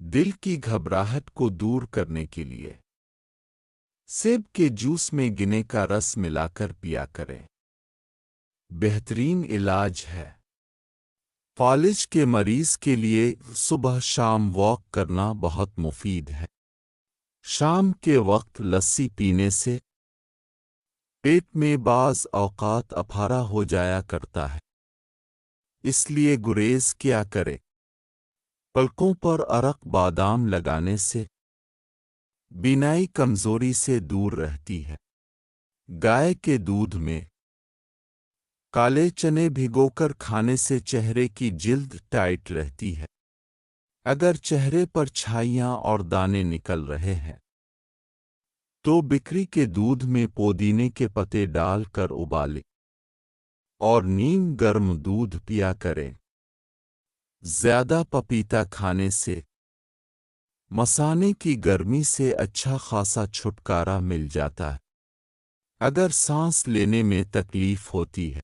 دل کی گھبراہٹ کو دور کرنے کے لیے سیب کے جوس میں گنے کا رس ملا کر پیا کریں۔ بہترین علاج ہے۔ فالج کے مریض کے لیے صبح شام واک کرنا بہت مفید ہے۔ شام کے وقت لسی پینے سے پیٹ میں بعض اوقات افارا ہو جایا کرتا ہے، اس لیے گریز کیا کرے۔ پلکوں پر ارق بادام لگانے سے بینائی کمزوری سے دور رہتی ہے۔ گائے کے دودھ میں کالے چنے بھگو کر کھانے سے چہرے کی جلد ٹائٹ رہتی ہے۔ اگر چہرے پر چھائیاں اور دانے نکل رہے ہیں تو بکری کے دودھ میں پودینے کے پتے ڈال کر ابالیں اور نیم گرم دودھ پیا کریں۔ زیادہ پپیتا کھانے سے مثانے کی گرمی سے اچھا خاصا چھٹکارا مل جاتا ہے۔ اگر سانس لینے میں تکلیف ہوتی ہے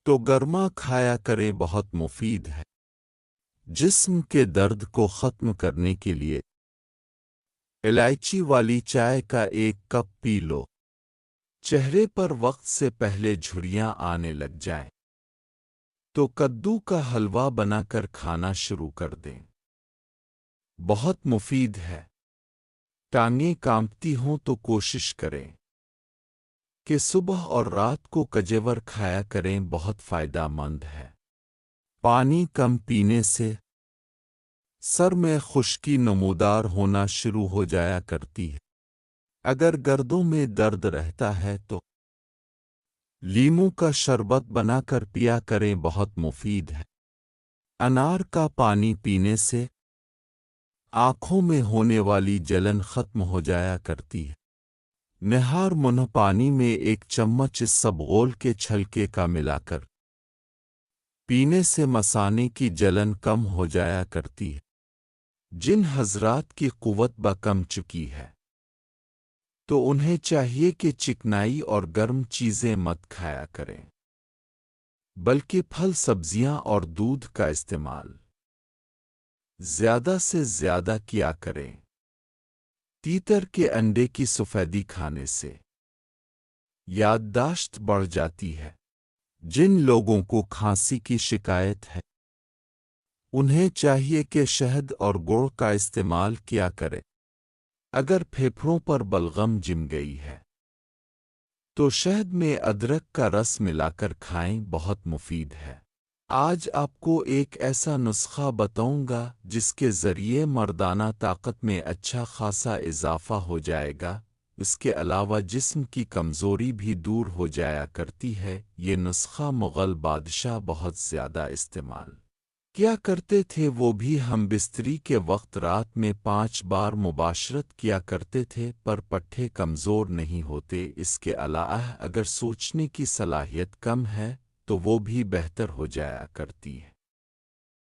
تو گرما کھایا کریں، بہت مفید ہے۔ جسم کے درد کو ختم کرنے کے لیے الائچی والی چائے کا 1 کپ پی لو۔ چہرے پر وقت سے پہلے جھریاں آنے لگ جائیں تو کدو کا حلوہ بنا کر کھانا شروع کر دیں، بہت مفید ہے۔ ٹانگیں کانپتی ہوں تو کوشش کریں کہ صبح اور رات کو کجور کھایا کریں، بہت فائدہ مند ہے۔ پانی کم پینے سے سر میں خشکی نمودار ہونا شروع ہو جایا کرتی ہے۔ اگر گردوں میں درد رہتا ہے تو لیموں کا شربت بنا کر پیا کریں، بہت مفید ہے۔ انار کا پانی پینے سے آنکھوں میں ہونے والی جلن ختم ہو جایا کرتی ہے۔ نہار منہ پانی میں 1 چمچ اسبغول کے چھلکے کا ملا کر پینے سے مثانے کی جلن کم ہو جایا کرتی ہے۔ جن حضرات کی قوت کم چکی ہے تو انہیں چاہیے کہ چکنائی اور گرم چیزیں مت کھایا کریں، بلکہ پھل سبزیاں اور دودھ کا استعمال زیادہ سے زیادہ کیا کریں۔ تیتر کے انڈے کی سفیدی کھانے سے یادداشت بڑھ جاتی ہے۔ جن لوگوں کو کھانسی کی شکایت ہے انہیں چاہیے کہ شہد اور گڑ کا استعمال کیا کرے۔ اگر پھیپھڑوں پر بلغم جم گئی ہے تو شہد میں ادرک کا رس ملا کر کھائیں، بہت مفید ہے۔ آج آپ کو ایک ایسا نسخہ بتاؤں گا جس کے ذریعے مردانہ طاقت میں اچھا خاصا اضافہ ہو جائے گا۔ اس کے علاوہ جسم کی کمزوری بھی دور ہو جایا کرتی ہے۔ یہ نسخہ مغل بادشاہ بہت زیادہ استعمال کیا کرتے تھے، وہ بھی ہم بستری کے وقت رات میں 5 بار مباشرت کیا کرتے تھے، پر پٹھے کمزور نہیں ہوتے۔ اس کے علاوہ اگر سوچنے کی صلاحیت کم ہے تو وہ بھی بہتر ہو جایا کرتی ہے۔